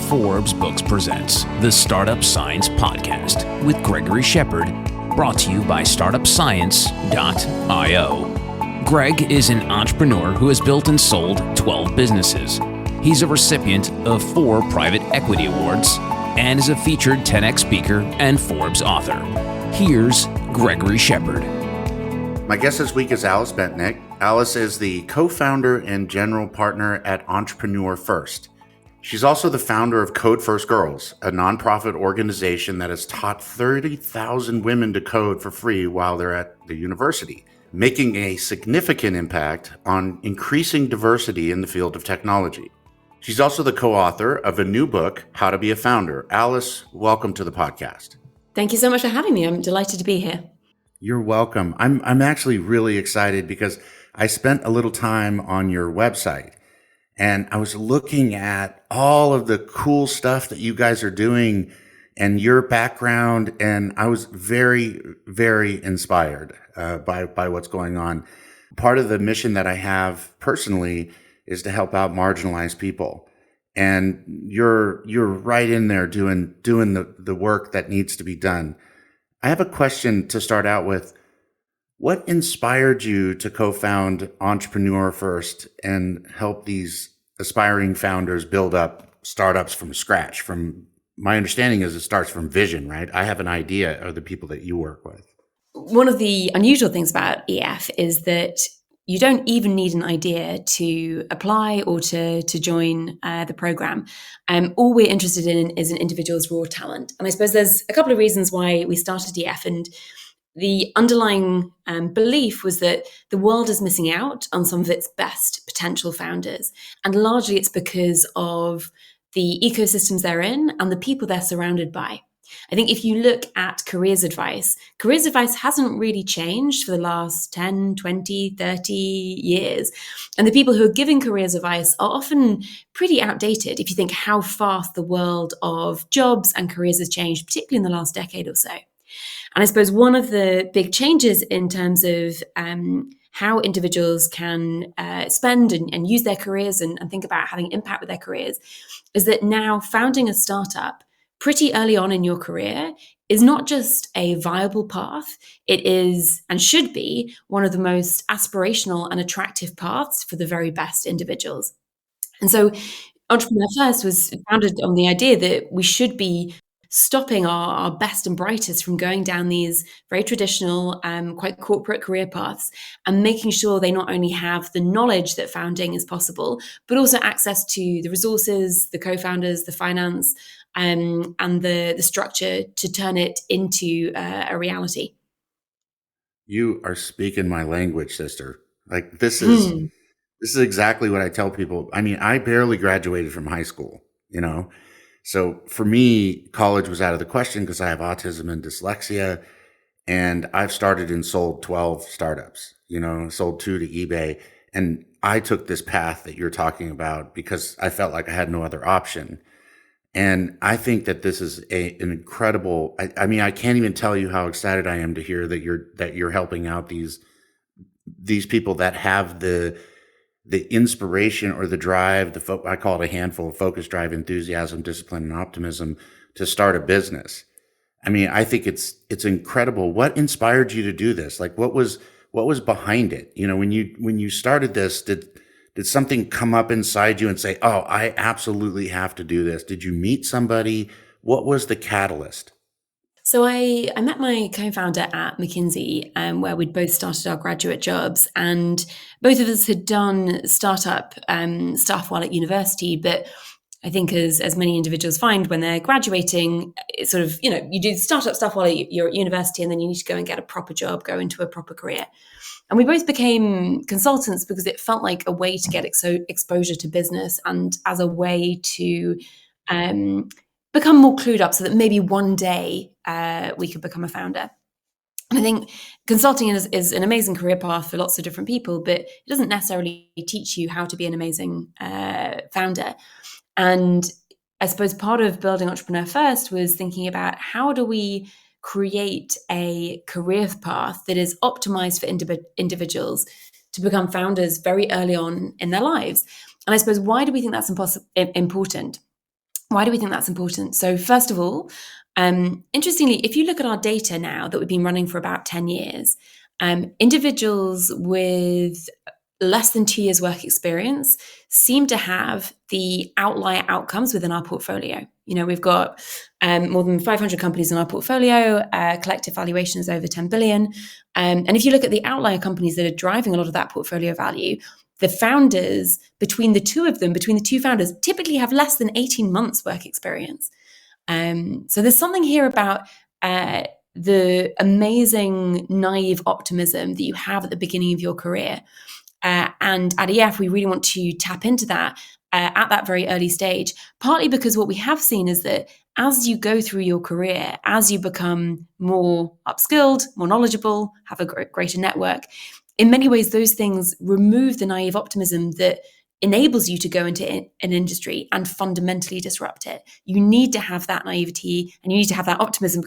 Forbes Books presents the Startup Science Podcast with Gregory Shepard, brought to you by StartupScience.io. Greg is an entrepreneur who has built and sold 12 businesses. He's a recipient of 4 private equity awards and is a featured 10X speaker and Forbes author. Here's Gregory Shepard. My guest this week is Alice Bentinck. Alice is the co-founder and general partner at Entrepreneur First. She's also the founder of Code First Girls, a nonprofit organization that has taught 30,000 women to code for free while they're at the university, making a significant impact on increasing diversity in the field of technology. She's also the co-author of a new book, How to Be a Founder. Alice, welcome to the podcast. Thank you so much for having me. I'm delighted to be here. You're welcome. I'm actually really excited because I spent a little time on your website and I was looking at all of the cool stuff that you guys are doing and your background, and I was very, very inspired by what's going on. Part of the mission that I have personally is to help out marginalized people, and you're right in there doing the work that needs to be done. I have a question to start out with. What inspired you to co-found Entrepreneur First and help these aspiring founders build up startups from scratch? From my understanding is it starts from vision, right? I have an idea of the people that you work with. One of the unusual things about EF is that you don't even need an idea to apply or to join the program. All we're interested in is an individual's raw talent. And I suppose there's a couple of reasons why we started EF. And the underlying belief was that the world is missing out on some of its best potential founders. And largely it's because of the ecosystems they're in and the people they're surrounded by. I think if you look at careers advice hasn't really changed for the last 10, 20, 30 years. And the people who are giving careers advice are often pretty outdated if you think how fast the world of jobs and careers has changed, particularly in the last decade or so. And I suppose one of the big changes in terms of how individuals can spend and use their careers and think about having impact with their careers is that now founding a startup pretty early on in your career is not just a viable path, it is and should be one of the most aspirational and attractive paths for the very best individuals. And so Entrepreneur First was founded on the idea that we should be stopping our best and brightest from going down these very traditional, quite corporate career paths and making sure they not only have the knowledge that founding is possible, but also access to the resources, the co-founders, the finance, and the structure to turn it into a reality. You are speaking my language, sister. Like this is exactly what I tell people. I mean, I barely graduated from high school, So for me, college was out of the question because I have autism and dyslexia, and I've started and sold 12 startups, sold 2 to eBay. And I took this path that you're talking about because I felt like I had no other option. And I think that this is an incredible, I mean, I can't even tell you how excited I am to hear that you're helping out these people that have the inspiration or the drive, I call it a handful of focus, drive, enthusiasm, discipline, and optimism to start a business. I mean, I think it's incredible. What inspired you to do this? Like, what was behind it? When you started this, did something come up inside you and say, oh, I absolutely have to do this? Did you meet somebody? What was the catalyst? So I met my co-founder at McKinsey, where we'd both started our graduate jobs, and both of us had done startup stuff while at university. But I think as many individuals find when they're graduating, it's sort of, you do startup stuff while you're at university, and then you need to go and get a proper job, go into a proper career. And we both became consultants because it felt like a way to get exposure to business and as a way to become more clued up so that maybe one day we could become a founder. And I think consulting is an amazing career path for lots of different people, but it doesn't necessarily teach you how to be an amazing founder. And I suppose part of building Entrepreneur First was thinking about how do we create a career path that is optimized for individuals to become founders very early on in their lives. And I suppose, why do we think that's important? Why do we think that's important? So first of all, interestingly, if you look at our data now that we've been running for about 10 years, individuals with less than 2 years work experience seem to have the outlier outcomes within our portfolio. We've got more than 500 companies in our portfolio, collective valuation is over 10 billion. And if you look at the outlier companies that are driving a lot of that portfolio value, the founders, between the two founders, typically have less than 18 months work experience. So there's something here about the amazing naive optimism that you have at the beginning of your career. And at EF, we really want to tap into that at that very early stage, partly because what we have seen is that as you go through your career, as you become more upskilled, more knowledgeable, have a greater network, in many ways, those things remove the naive optimism that enables you to go into an industry and fundamentally disrupt it. You need to have that naivety and you need to have that optimism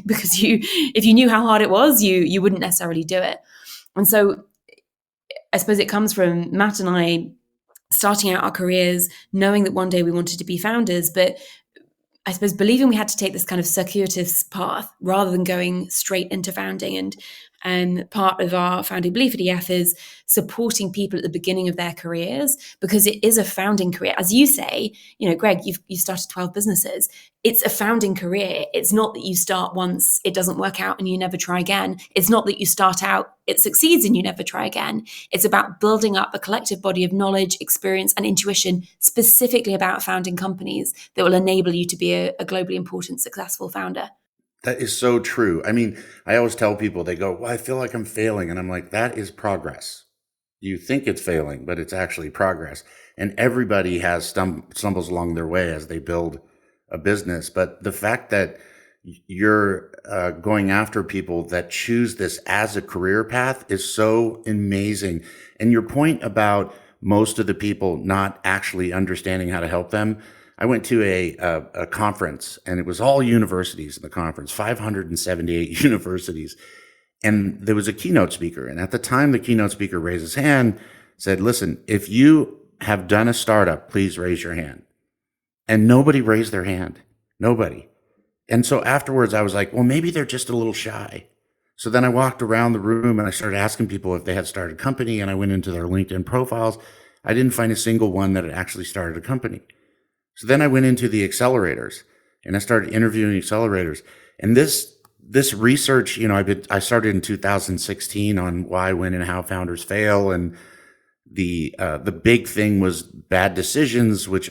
because if you knew how hard it was, you wouldn't necessarily do it. And so I suppose it comes from Matt and I starting out our careers, knowing that one day we wanted to be founders, but I suppose believing we had to take this kind of circuitous path rather than going straight into founding. And part of our founding belief at EF is supporting people at the beginning of their careers, because it is a founding career. As you say, Greg, you've started 12 businesses. It's a founding career. It's not that you start once, it doesn't work out and you never try again. It's not that you start out, it succeeds and you never try again. It's about building up a collective body of knowledge, experience, and intuition specifically about founding companies that will enable you to be a globally important, successful founder. That is so true. I mean, I always tell people, they go, well, I feel like I'm failing. And I'm like, that is progress. You think it's failing, but it's actually progress. And everybody has stumbles along their way as they build a business. But the fact that you're going after people that choose this as a career path is so amazing. And your point about most of the people not actually understanding how to help them, I went to a conference, and it was all universities in the conference, 578 universities. And there was a keynote speaker. And at the time, the keynote speaker raised his hand, said, listen, if you have done a startup, please raise your hand. And nobody raised their hand. Nobody. And so afterwards, I was like, well, maybe they're just a little shy. So then I walked around the room and I started asking people if they had started a company, and I went into their LinkedIn profiles. I didn't find a single one that had actually started a company. So then I went into the accelerators and I started interviewing accelerators. And this research, I started in 2016 on why, when, and how founders fail. And the big thing was bad decisions, which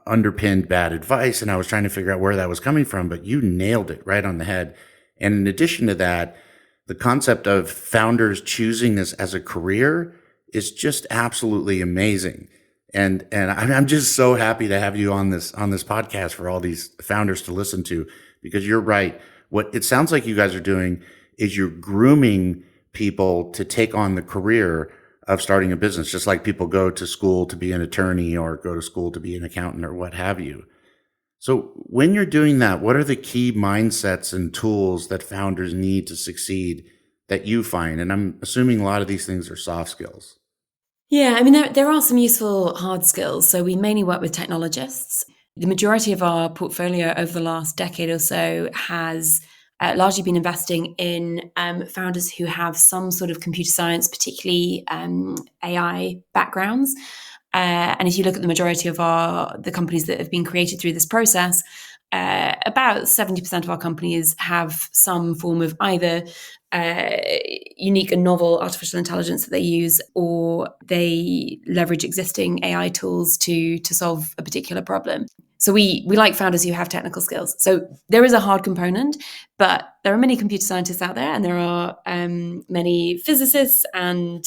underpinned bad advice. And I was trying to figure out where that was coming from, but you nailed it right on the head. And in addition to that, the concept of founders choosing this as a career is just absolutely amazing. And I'm just so happy to have you on this podcast for all these founders to listen to, because you're right. What it sounds like you guys are doing is you're grooming people to take on the career of starting a business, just like people go to school to be an attorney or go to school to be an accountant or what have you. So when you're doing that, what are the key mindsets and tools that founders need to succeed that you find? And I'm assuming a lot of these things are soft skills. Yeah, I mean, there are some useful hard skills. So we mainly work with technologists. The majority of our portfolio over the last decade or so has largely been investing in founders who have some sort of computer science, particularly AI backgrounds. And if you look at the majority of the companies that have been created through this process, about 70% of our companies have some form of either unique and novel artificial intelligence that they use, or they leverage existing AI tools to solve a particular problem. So we like founders who have technical skills. So there is a hard component, but there are many computer scientists out there, and there are many physicists and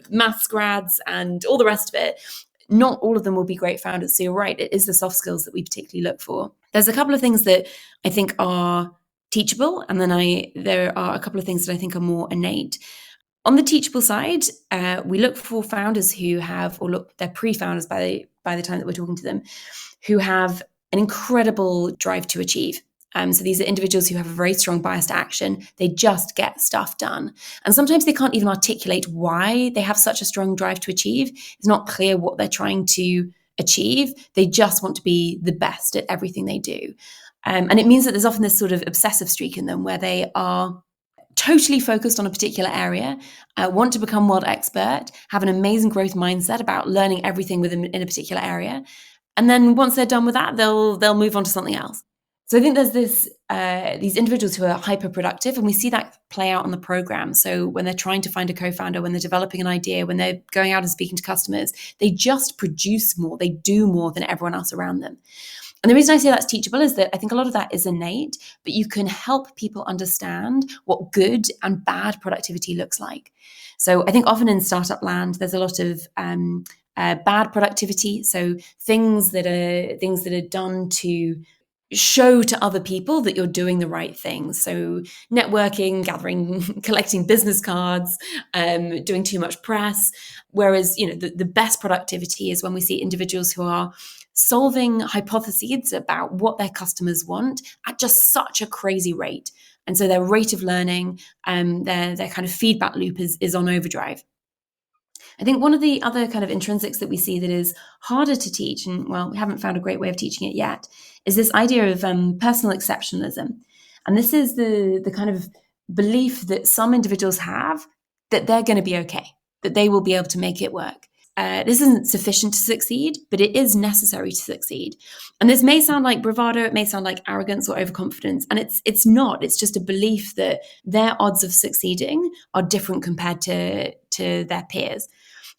maths grads and all the rest of it. Not all of them will be great founders. So you're right, it is the soft skills that we particularly look for. There's a couple of things that I think are teachable, and then there are a couple of things that I think are more innate. On the teachable side, we look for founders who have, or look, they're pre-founders by the time that we're talking to them, who have an incredible drive to achieve. So these are individuals who have a very strong bias to action. They just get stuff done. And sometimes they can't even articulate why they have such a strong drive to achieve. It's not clear what they're trying to achieve. They just want to be the best at everything they do. And it means that there's often this sort of obsessive streak in them where they are totally focused on a particular area, want to become world expert, have an amazing growth mindset about learning everything within in a particular area. And then once they're done with that, they'll move on to something else. So I think there's these individuals who are hyper productive, and we see that play out on the program. So when they're trying to find a co-founder, when they're developing an idea, when they're going out and speaking to customers, they just produce more, they do more than everyone else around them. And the reason I say that's teachable is that I think a lot of that is innate, but you can help people understand what good and bad productivity looks like. So I think often in startup land, there's a lot of bad productivity. So things that are done to show to other people that you're doing the right things. So networking, gathering, collecting business cards, doing too much press. Whereas, the best productivity is when we see individuals who are solving hypotheses about what their customers want at just such a crazy rate. And so their rate of learning, their kind of feedback loop is on overdrive. I think one of the other kind of intrinsics that we see that is harder to teach, and we haven't found a great way of teaching it yet, is this idea of personal exceptionalism. And this is the kind of belief that some individuals have that they're going to be okay, that they will be able to make it work. This isn't sufficient to succeed, but it is necessary to succeed. And this may sound like bravado, it may sound like arrogance or overconfidence, and it's not. It's just a belief that their odds of succeeding are different compared to their peers.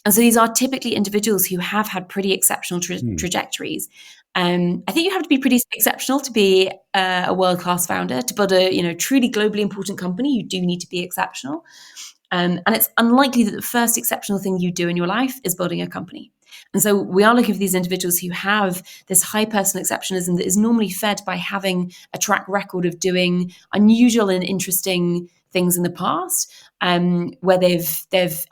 And so these are typically individuals who have had pretty exceptional trajectories. I think you have to be pretty exceptional to be a world-class founder. To build a truly globally important company, you do need to be exceptional. And it's unlikely that the first exceptional thing you do in your life is building a company. And so we are looking for these individuals who have this high personal exceptionalism that is normally fed by having a track record of doing unusual and interesting things in the past, where they've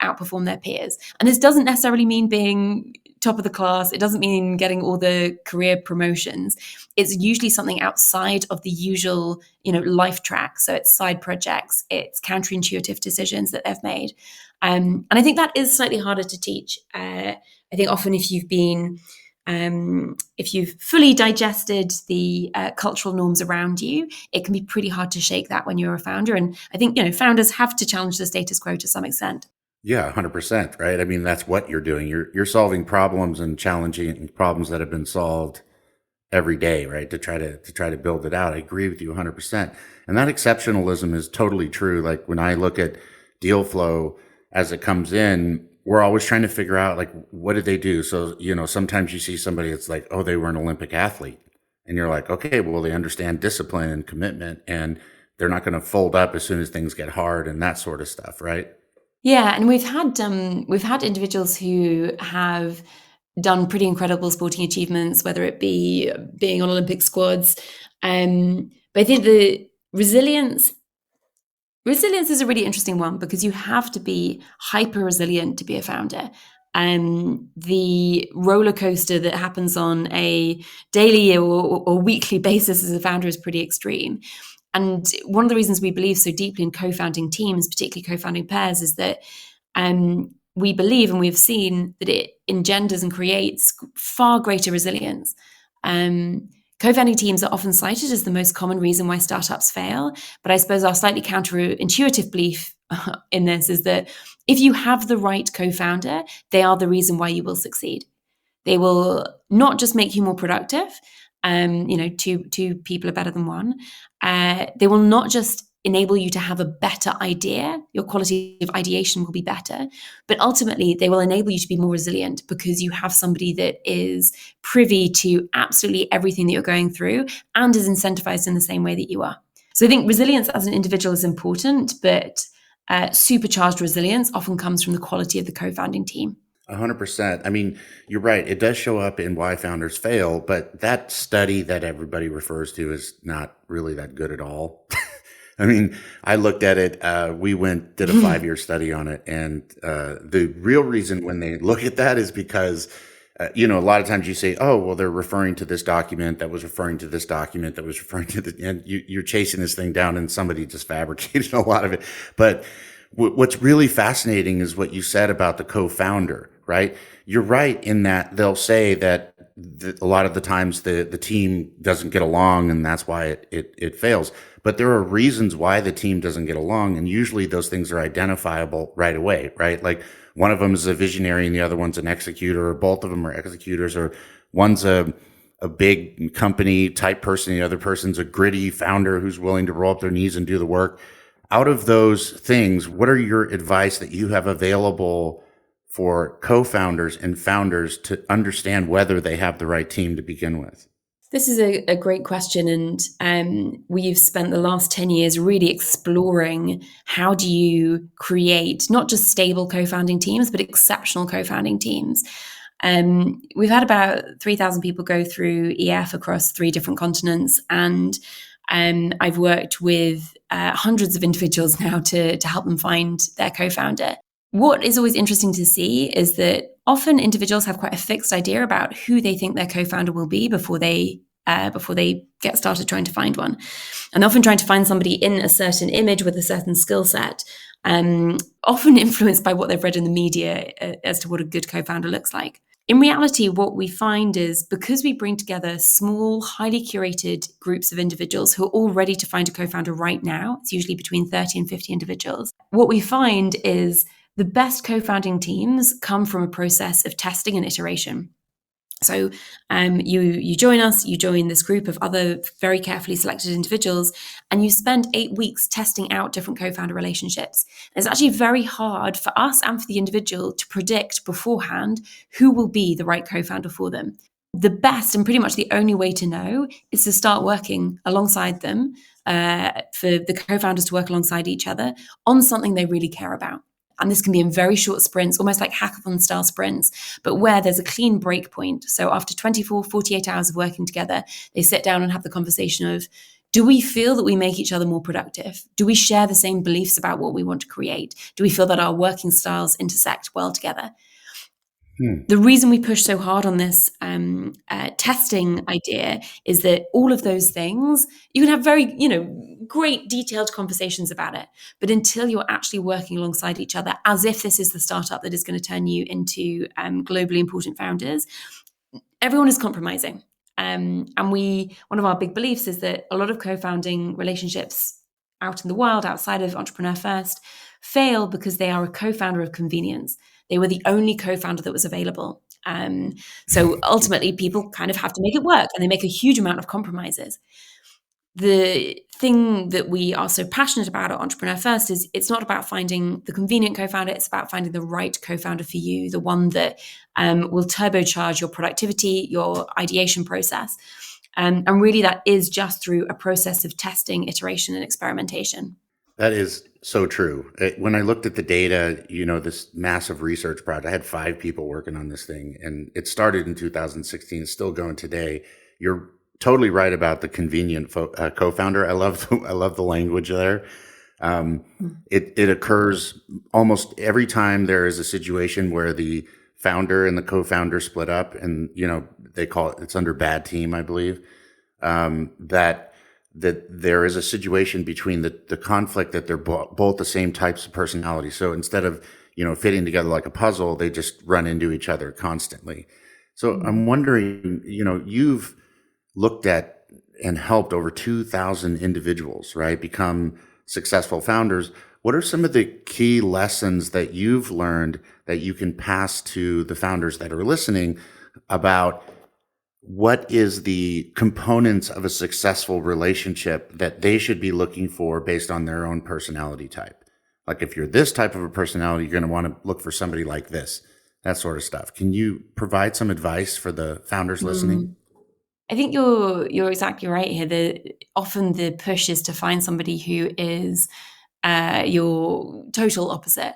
outperformed their peers. And this doesn't necessarily mean being top of the class. It doesn't mean getting all the career promotions. It's usually something outside of the usual, life track. So it's side projects, it's counterintuitive decisions that they've made. And I think that is slightly harder to teach. I think often if you've fully digested the cultural norms around you, it can be pretty hard to shake that when you're a founder. And I think, founders have to challenge the status quo to some extent. Yeah, 100%, right? I mean, that's what you're doing. You're solving problems and challenging problems that have been solved every day, right? To try to build it out. I agree with you 100%. And that exceptionalism is totally true. Like when I look at deal flow as it comes in, we're always trying to figure out, like, what did they do? So, sometimes you see somebody that's like, oh, they were an Olympic athlete. And you're like, okay, well, they understand discipline and commitment, and they're not going to fold up as soon as things get hard and that sort of stuff, right? Yeah, and we've had individuals who have done pretty incredible sporting achievements, whether it be being on Olympic squads. But I think the resilience is a really interesting one because you have to be hyper resilient to be a founder. The roller coaster that happens on a daily or weekly basis as a founder is pretty extreme. And one of the reasons we believe so deeply in co-founding teams, particularly co-founding pairs, is that we believe and we've seen that it engenders and creates far greater resilience. Co-founding teams are often cited as the most common reason why startups fail. But I suppose our slightly counterintuitive belief in this is that if you have the right co-founder, they are the reason why you will succeed. They will not just make you more productive. Two people are better than one. They will not just enable you to have a better idea. Your quality of ideation will be better, but ultimately they will enable you to be more resilient because you have somebody that is privy to absolutely everything that you're going through and is incentivized in the same way that you are. So I think resilience as an individual is important, but supercharged resilience often comes from the quality of the co-founding team. 100%. I mean, you're right. It does show up in why founders fail, but that study that everybody refers to is not really that good at all. I mean, I looked at it. We did a 5-year study on it. And the real reason when they look at that is because, a lot of times you say, oh, well, they're referring to this document that was referring to this document that was referring to and you're chasing this thing down and somebody just fabricated a lot of it. But what's really fascinating is what you said about the co-founder, right? You're right in that they'll say that a lot of the times the team doesn't get along, and that's why it fails. But there are reasons why the team doesn't get along, and usually those things are identifiable right away, right? Like one of them is a visionary and the other one's an executor, or both of them are executors, or one's a big company type person, the other person's a gritty founder who's willing to roll up their knees and do the work. Out of those things, what are your advice that you have available for co-founders and founders to understand whether they have the right team to begin with? This is a great question. And we've spent the last 10 years really exploring how do you create not just stable co-founding teams, but exceptional co-founding teams. We've had about 3,000 people go through EF across 3 different continents. And I've worked with hundreds of individuals now to help them find their co-founder. What is always interesting to see is that often individuals have quite a fixed idea about who they think their co-founder will be before they get started trying to find one. And often trying to find somebody in a certain image with a certain skill set, often influenced by what they've read in the media as to what a good co-founder looks like. In reality, what we find is because we bring together small, highly curated groups of individuals who are all ready to find a co-founder right now, it's usually between 30 and 50 individuals, what we find is the best co-founding teams come from a process of testing and iteration. So you join us, you join this group of other very carefully selected individuals, and you spend 8 weeks testing out different co-founder relationships. And it's actually very hard for us and for the individual to predict beforehand who will be the right co-founder for them. The best and pretty much the only way to know is to start working alongside them, for the co-founders to work alongside each other on something they really care about. And this can be in very short sprints, almost like hackathon style sprints, but where there's a clean break point. So after 24, 48 hours of working together, they sit down and have the conversation of, do we feel that we make each other more productive? Do we share the same beliefs about what we want to create? Do we feel that our working styles intersect well together? The reason we push so hard on this testing idea is that all of those things, you can have very, great detailed conversations about it. But until you're actually working alongside each other, as if this is the startup that is going to turn you into globally important founders, everyone is compromising. And one of our big beliefs is that a lot of co-founding relationships out in the world, outside of Entrepreneur First, fail because they are a co-founder of convenience. They were the only co-founder that was available. So ultimately, people kind of have to make it work, and they make a huge amount of compromises. The thing that we are so passionate about at Entrepreneur First is it's not about finding the convenient co-founder, it's about finding the right co-founder for you, the one that will turbocharge your productivity, your ideation process. And really that is just through a process of testing, iteration, and experimentation. That is so true. When I looked at the data, this massive research project, I had 5 people working on this thing, and it started in 2016, it's still going today. You're totally right about the convenient co-founder. I love the language there. It occurs almost every time there is a situation where the founder and the co-founder split up, and they call it's under bad team, I believe. That there is a situation between the conflict that they're both the same types of personality. So instead of, fitting together like a puzzle, they just run into each other constantly. So I'm wondering, you've looked at and helped over 2,000 individuals, right, become successful founders. What are some of the key lessons that you've learned that you can pass to the founders that are listening about what is the components of a successful relationship that they should be looking for based on their own personality type? Like if you're this type of a personality, you're going to want to look for somebody like this, that sort of stuff. Can you provide some advice for the founders listening? I think you're exactly right here. Often the push is to find somebody who is your total opposite.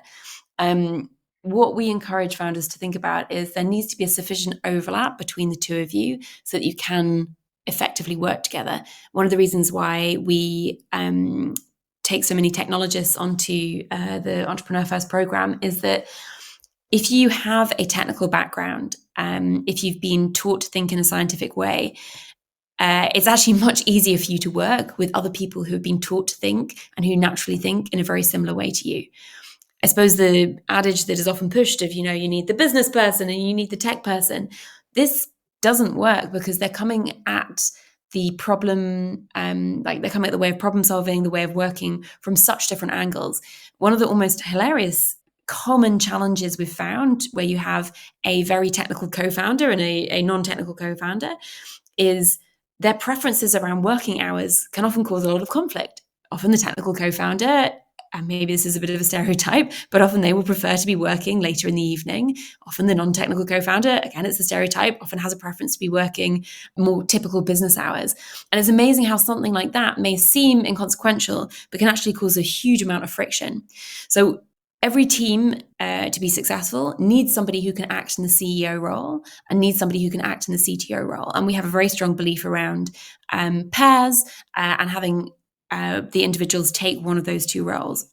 What we encourage founders to think about is there needs to be a sufficient overlap between the two of you so that you can effectively work together. One of the reasons why we take so many technologists onto the Entrepreneur First program is that if you have a technical background, if you've been taught to think in a scientific way, it's actually much easier for you to work with other people who have been taught to think and who naturally think in a very similar way to you. I suppose the adage that is often pushed of, you need the business person and you need the tech person, this doesn't work because they're coming at the problem, they're coming at the way of problem solving, the way of working from such different angles. One of the almost hilarious common challenges we've found where you have a very technical co-founder and a non-technical co-founder is their preferences around working hours can often cause a lot of conflict. Often the technical co-founder, and maybe this is a bit of a stereotype, but often they will prefer to be working later in the evening. Often the non-technical co-founder, again, it's a stereotype, often has a preference to be working more typical business hours. And it's amazing how something like that may seem inconsequential, but can actually cause a huge amount of friction. So every team to be successful needs somebody who can act in the CEO role and needs somebody who can act in the CTO role. And we have a very strong belief around pairs and having the individuals take one of those two roles.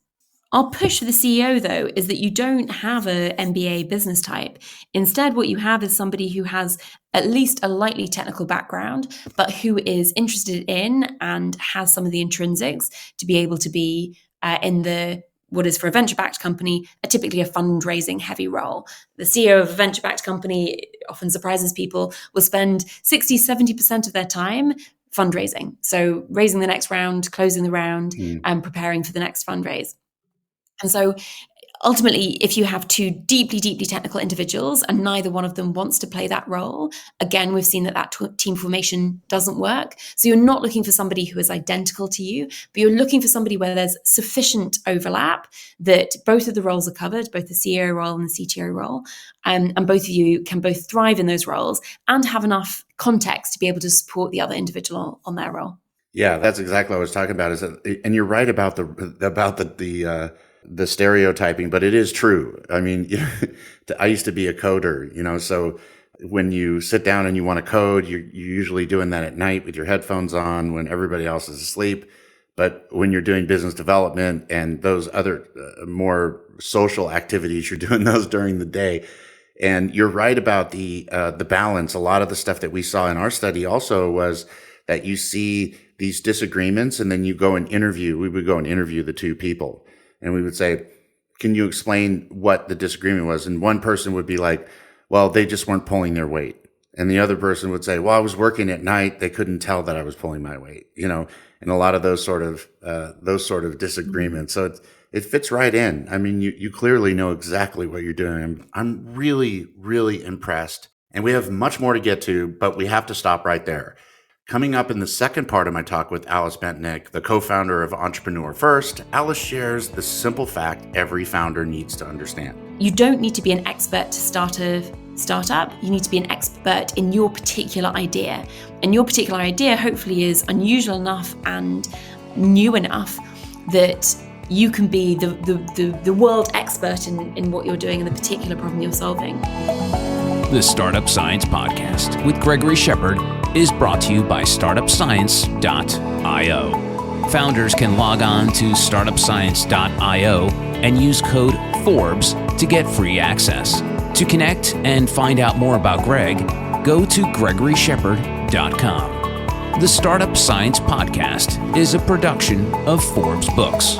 Our push for the CEO, though, is that you don't have an MBA business type. Instead, what you have is somebody who has at least a lightly technical background, but who is interested in and has some of the intrinsics to be able to be in the what is for a venture-backed company, typically a fundraising heavy role. The CEO of a venture-backed company often surprises people, will spend 60, 70% of their time fundraising. So raising the next round, closing the round, and preparing for the next fundraise. And so ultimately, if you have two deeply, deeply technical individuals and neither one of them wants to play that role, again, we've seen that team formation doesn't work. So you're not looking for somebody who is identical to you, but you're looking for somebody where there's sufficient overlap that both of the roles are covered, both the CEO role and the CTO role, and both of you can both thrive in those roles and have enough context to be able to support the other individual on their role. Yeah, that's exactly what I was talking about. And you're right about the stereotyping, but it is true. I mean, I used to be a coder, so when you sit down and you want to code, you're usually doing that at night with your headphones on when everybody else is asleep. But when you're doing business development and those other more social activities, you're doing those during the day. And you're right about the balance. A lot of the stuff that we saw in our study also was that you see these disagreements and then you go and interview. We would go and interview the two people. And we would say, can you explain what the disagreement was? And one person would be like, well, they just weren't pulling their weight. And the other person would say, well, I was working at night. They couldn't tell that I was pulling my weight, and a lot of those sort of disagreements. So it fits right in. I mean, you clearly know exactly what you're doing. I'm really, really impressed. And we have much more to get to, but we have to stop right there. Coming up in the second part of my talk with Alice Bentinck, the co-founder of Entrepreneur First, Alice shares the simple fact every founder needs to understand. You don't need to be an expert to start a startup. You need to be an expert in your particular idea. And your particular idea hopefully is unusual enough and new enough that you can be the world expert in what you're doing and the particular problem you're solving. The Startup Science Podcast with Gregory Shepard is brought to you by startupscience.io. Founders can log on to startupscience.io and use code FORBES to get free access. To connect and find out more about Greg, go to gregoryshepard.com. The Startup Science Podcast is a production of Forbes Books.